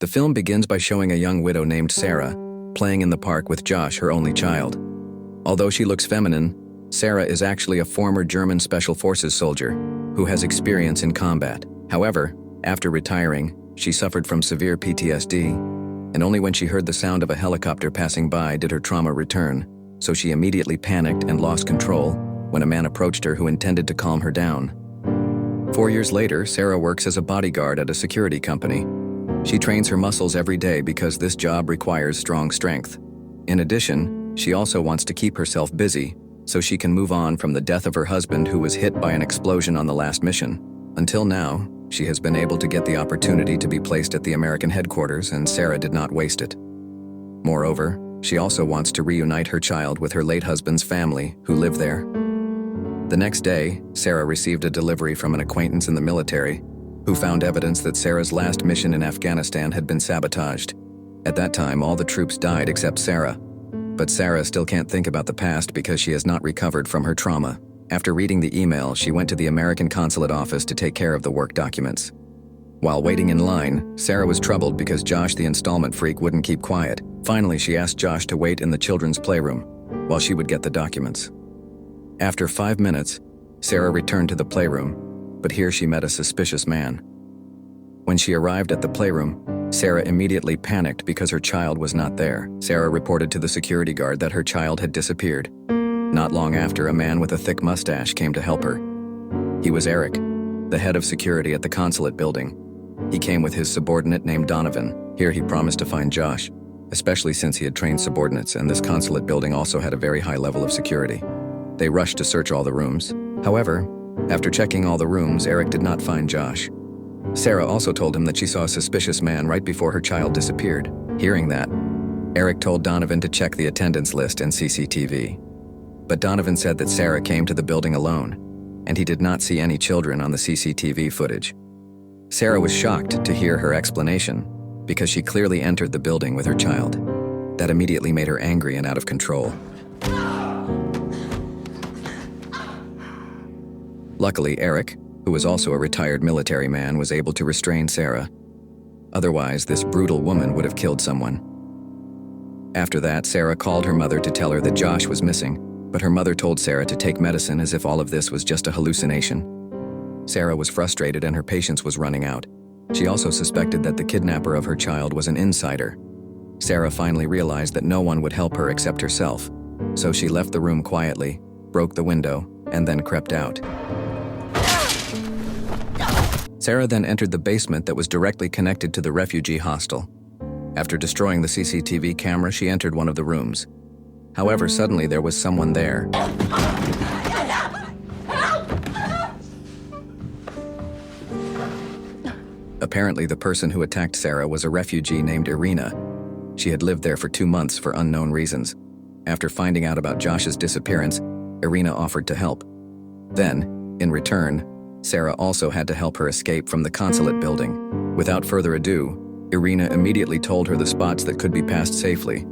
The film begins by showing a young widow named Sarah playing in the park with Josh, her only child. Although she looks feminine, Sarah is actually a former German Special Forces soldier who has experience in combat. However, after retiring, she suffered from severe PTSD, and only when she heard the sound of a helicopter passing by did her trauma return, so she immediately panicked and lost control when a man approached her who intended to calm her down. 4 years later, Sarah works as a bodyguard at a security company. She trains her muscles every day because this job requires strong strength. In addition, she also wants to keep herself busy so she can move on from the death of her husband who was hit by an explosion on the last mission. Until now, she has been able to get the opportunity to be placed at the American headquarters, and Sarah did not waste it. Moreover, she also wants to reunite her child with her late husband's family who live there. The next day, Sarah received a delivery from an acquaintance in the military who found evidence that Sarah's last mission in Afghanistan had been sabotaged. At that time, all the troops died except Sarah. But Sarah still can't think about the past because she has not recovered from her trauma. After reading the email, she went to the American consulate office to take care of the work documents. While waiting in line, Sarah was troubled because Josh, the installment freak, wouldn't keep quiet. Finally, she asked Josh to wait in the children's playroom while she would get the documents. After 5 minutes, Sarah returned to the playroom, but here she met a suspicious man. When she arrived at the playroom, Sarah immediately panicked because her child was not there. Sarah reported to the security guard that her child had disappeared. Not long after, a man with a thick mustache came to help her. He was Eric, the head of security at the consulate building. He came with his subordinate named Donovan. Here he promised to find Josh, especially since he had trained subordinates, and this consulate building also had a very high level of security. They rushed to search all the rooms. However, after checking all the rooms, Eric did not find Josh. Sarah also told him that she saw a suspicious man right before her child disappeared. Hearing that, Eric told Donovan to check the attendance list and CCTV. But Donovan said that Sarah came to the building alone, and he did not see any children on the CCTV footage. Sarah was shocked to hear her explanation because she clearly entered the building with her child. That immediately made her angry and out of control. Luckily, Eric, who was also a retired military man, was able to restrain Sarah. Otherwise, this brutal woman would have killed someone. After that, Sarah called her mother to tell her that Josh was missing, but her mother told Sarah to take medicine as if all of this was just a hallucination. Sarah was frustrated and her patience was running out. She also suspected that the kidnapper of her child was an insider. Sarah finally realized that no one would help her except herself, so she left the room quietly, broke the window, and then crept out. Sarah then entered the basement that was directly connected to the refugee hostel. After destroying the CCTV camera, she entered one of the rooms. However, suddenly there was someone there. Apparently, the person who attacked Sarah was a refugee named Irina. She had lived there for 2 months for unknown reasons. After finding out about Josh's disappearance, Irina offered to help. Then, in return, Sarah also had to help her escape from the consulate building. Without further ado, Irina immediately told her the spots that could be passed safely.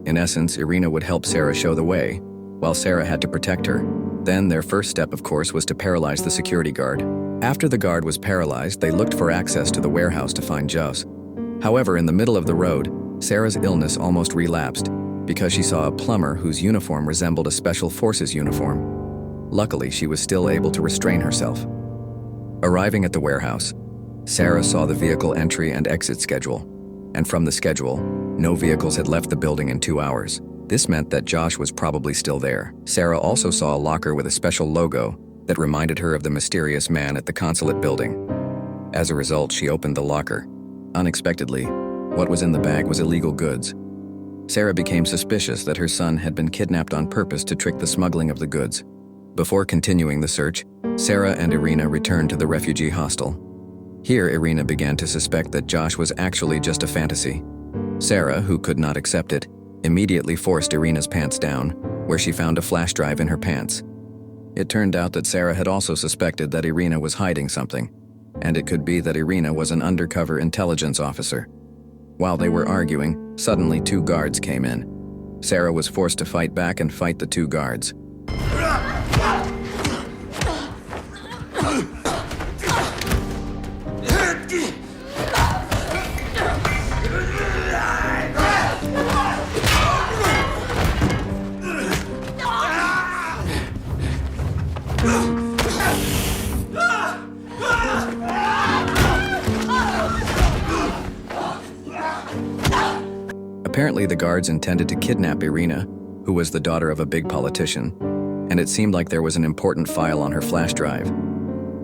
In essence, Irina would help Sarah show the way, while Sarah had to protect her. Then their first step, of course, was to paralyze the security guard. After the guard was paralyzed, they looked for access to the warehouse to find Josh. However, in the middle of the road, Sarah's illness almost relapsed because she saw a plumber whose uniform resembled a Special Forces uniform. Luckily, she was still able to restrain herself. Arriving at the warehouse, Sarah saw the vehicle entry and exit schedule, and from the schedule, no vehicles had left the building in 2 hours. This meant that Josh was probably still there. Sarah also saw a locker with a special logo that reminded her of the mysterious man at the consulate building. As a result, she opened the locker. Unexpectedly, what was in the bag was illegal goods. Sarah became suspicious that her son had been kidnapped on purpose to trick the smuggling of the goods. Before continuing the search, Sarah and Irina returned to the refugee hostel. Here, Irina began to suspect that Josh was actually just a fantasy. Sarah, who could not accept it, immediately forced Irina's pants down, where she found a flash drive in her pants. It turned out that Sarah had also suspected that Irina was hiding something, and it could be that Irina was an undercover intelligence officer. While they were arguing, suddenly 2 guards came in. Sarah was forced to fight back and fight the 2 guards. Apparently, the guards intended to kidnap Irina, who was the daughter of a big politician, and it seemed like there was an important file on her flash drive.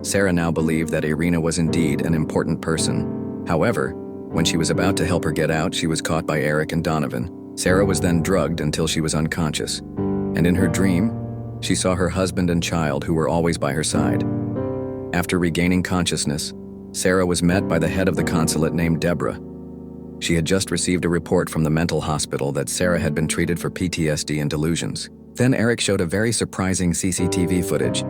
Sarah now believed that Irina was indeed an important person. However, when she was about to help her get out, she was caught by Eric and Donovan. Sarah was then drugged until she was unconscious, and in her dream, she saw her husband and child who were always by her side. After regaining consciousness, Sarah was met by the head of the consulate named Deborah. She had just received a report from the mental hospital that Sarah had been treated for PTSD and delusions. Then Eric showed a very surprising CCTV footage,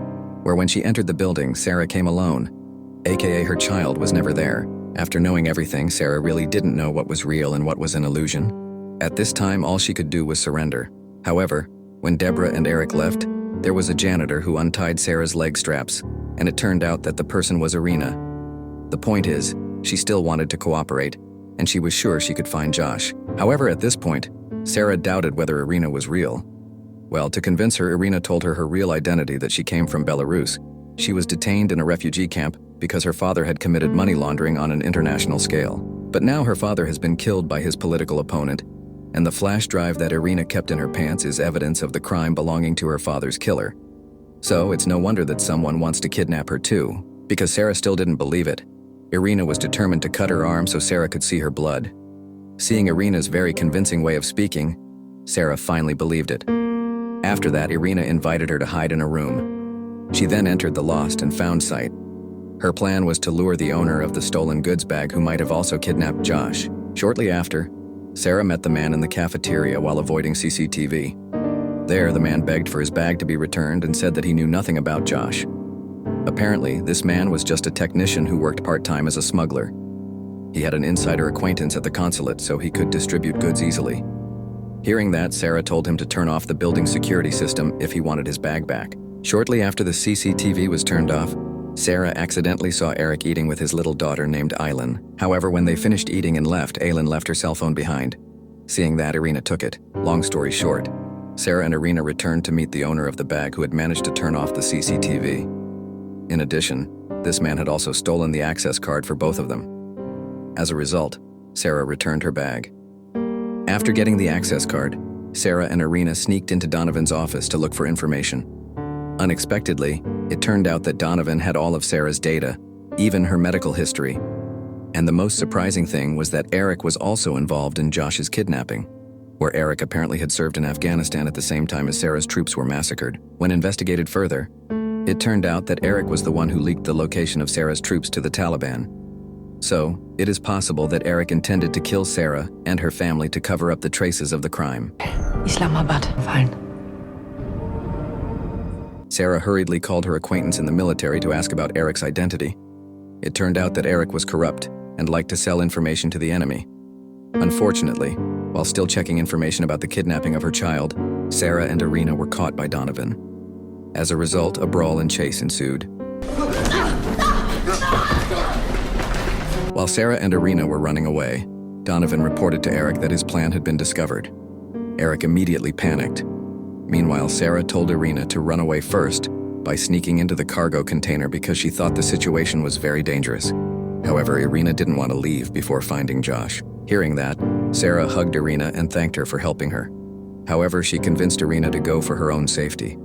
where when she entered the building, Sarah came alone, aka her child was never there. After knowing everything, Sarah really didn't know what was real and what was an illusion. At this time, all she could do was surrender. However, when Deborah and Eric left, there was a janitor who untied Sarah's leg straps, and it turned out that the person was Irina. The point is, she still wanted to cooperate, and she was sure she could find Josh. However, at this point, Sarah doubted whether Irina was real. Well, to convince her, Irina told her her real identity, that she came from Belarus. She was detained in a refugee camp because her father had committed money laundering on an international scale. But now her father has been killed by his political opponent, and the flash drive that Irina kept in her pants is evidence of the crime belonging to her father's killer. So it's no wonder that someone wants to kidnap her too, because Sarah still didn't believe it. Irina was determined to cut her arm so Sarah could see her blood. Seeing Irina's very convincing way of speaking, Sarah finally believed it. After that, Irina invited her to hide in a room. She then entered the lost and found site. Her plan was to lure the owner of the stolen goods bag, who might have also kidnapped Josh. Shortly after, Sarah met the man in the cafeteria while avoiding CCTV. There, the man begged for his bag to be returned and said that he knew nothing about Josh. Apparently, this man was just a technician who worked part-time as a smuggler. He had an insider acquaintance at the consulate, so he could distribute goods easily. Hearing that, Sarah told him to turn off the building's security system if he wanted his bag back. Shortly after the CCTV was turned off, Sarah accidentally saw Eric eating with his little daughter named Aylin. However, when they finished eating and left, Aylin left her cell phone behind. Seeing that, Irina took it. Long story short, Sarah and Irina returned to meet the owner of the bag, who had managed to turn off the CCTV. In addition, this man had also stolen the access card for both of them. As a result, Sarah returned her bag. After getting the access card, Sarah and Irina sneaked into Donovan's office to look for information. Unexpectedly, it turned out that Donovan had all of Sarah's data, even her medical history. And the most surprising thing was that Eric was also involved in Josh's kidnapping, where Eric apparently had served in Afghanistan at the same time as Sarah's troops were massacred. When investigated further, it turned out that Eric was the one who leaked the location of Sarah's troops to the Taliban. So, it is possible that Eric intended to kill Sarah and her family to cover up the traces of the crime. Islamabad, fine. Sarah hurriedly called her acquaintance in the military to ask about Eric's identity. It turned out that Eric was corrupt and liked to sell information to the enemy. Unfortunately, while still checking information about the kidnapping of her child, Sarah and Irina were caught by Donovan. As a result, a brawl and chase ensued. While Sarah and Irina were running away, Donovan reported to Eric that his plan had been discovered. Eric immediately panicked. Meanwhile, Sarah told Irina to run away first by sneaking into the cargo container because she thought the situation was very dangerous. However, Irina didn't want to leave before finding Josh. Hearing that, Sarah hugged Irina and thanked her for helping her. However, she convinced Irina to go for her own safety.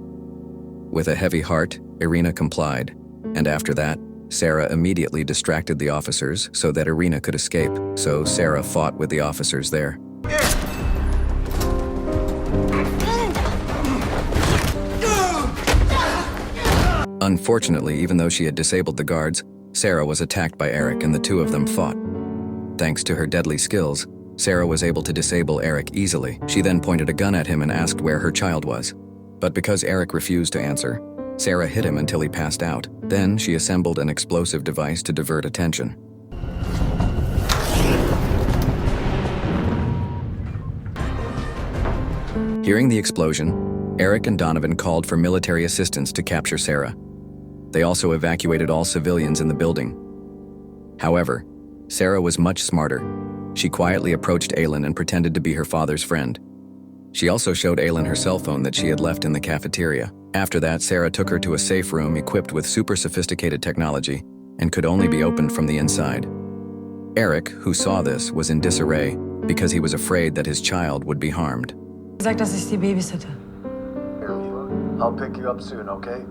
With a heavy heart, Irina complied, and after that, Sarah immediately distracted the officers so that Irina could escape, so Sarah fought with the officers there. Unfortunately, even though she had disabled the guards, Sarah was attacked by Eric and the two of them fought. Thanks to her deadly skills, Sarah was able to disable Eric easily. She then pointed a gun at him and asked where her child was. But because Eric refused to answer, Sarah hit him until he passed out. Then she assembled an explosive device to divert attention. Hearing the explosion, Eric and Donovan called for military assistance to capture Sarah. They also evacuated all civilians in the building. However, Sarah was much smarter. She quietly approached Aylin and pretended to be her father's friend. She also showed Aylin her cell phone that she had left in the cafeteria. After that, Sarah took her to a safe room equipped with super sophisticated technology and could only be opened from the inside. Eric, who saw this, was in disarray because he was afraid that his child would be harmed. Sag, dass ich sie babysitte. I'll pick you up soon, okay?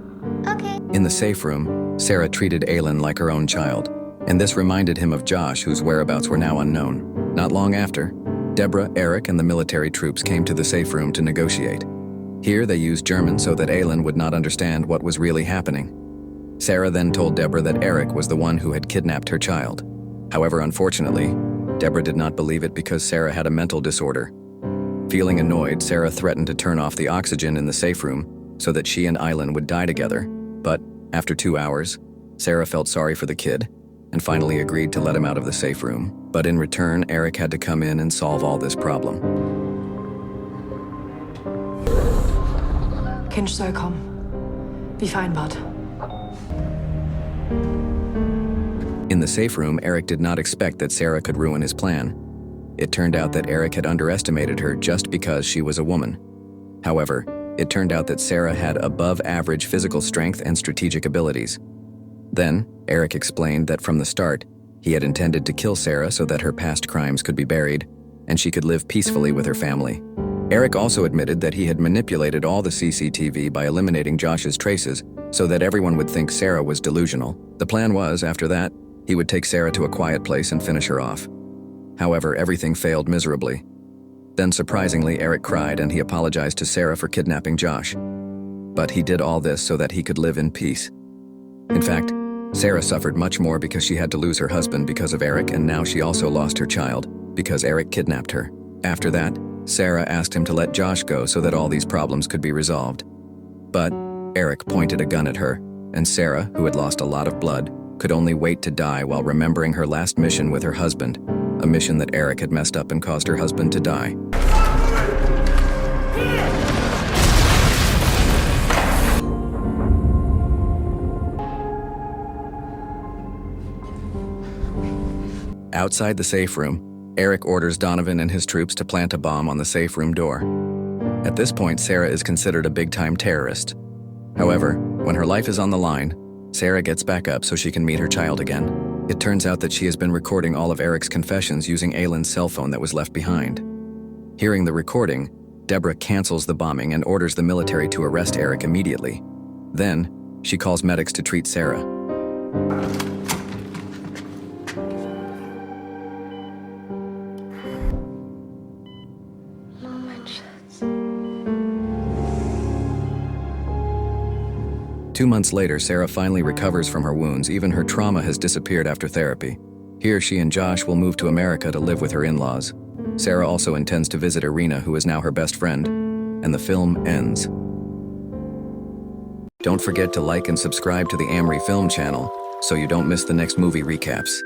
In the safe room, Sarah treated Aylin like her own child, and this reminded him of Josh, whose whereabouts were now unknown. Not long after, Deborah, Eric, and the military troops came to the safe room to negotiate. Here, they used German so that Aylin would not understand what was really happening. Sarah then told Deborah that Eric was the one who had kidnapped her child. However, unfortunately, Deborah did not believe it because Sarah had a mental disorder. Feeling annoyed, Sarah threatened to turn off the oxygen in the safe room so that she and Aylin would die together. But after 2 hours, Sarah felt sorry for the kid and finally agreed to let him out of the safe room. But in return, Eric had to come in and solve all this problem. Kind soll kommen. Wie vereinbart. In the safe room, Eric did not expect that Sarah could ruin his plan. It turned out that Eric had underestimated her just because she was a woman. However, it turned out that Sarah had above-average physical strength and strategic abilities. Then, Eric explained that from the start, he had intended to kill Sarah so that her past crimes could be buried, and she could live peacefully with her family. Eric also admitted that he had manipulated all the CCTV by eliminating Josh's traces so that everyone would think Sarah was delusional. The plan was, after that, he would take Sarah to a quiet place and finish her off. However, everything failed miserably. Then, surprisingly, Eric cried and he apologized to Sarah for kidnapping Josh. But he did all this so that he could live in peace. In fact, Sarah suffered much more because she had to lose her husband because of Eric, and now she also lost her child because Eric kidnapped her. After that, Sarah asked him to let Josh go so that all these problems could be resolved. But Eric pointed a gun at her, and Sarah, who had lost a lot of blood, could only wait to die while remembering her last mission with her husband, a mission that Eric had messed up and caused her husband to die. Outside the safe room, Eric orders Donovan and his troops to plant a bomb on the safe room door. At this point, Sarah is considered a big-time terrorist. However, when her life is on the line, Sarah gets back up so she can meet her child again. It turns out that she has been recording all of Eric's confessions using Aylin's cell phone that was left behind. Hearing the recording, Deborah cancels the bombing and orders the military to arrest Eric immediately. Then, she calls medics to treat Sarah. Two months later, Sarah finally recovers from her wounds. Even her trauma has disappeared after therapy. Here, she and Josh will move to America to live with her in-laws. Sarah also intends to visit Irina, who is now her best friend, and the film ends. Don't forget to like and subscribe to the Amri Film channel so you don't miss the next movie recaps.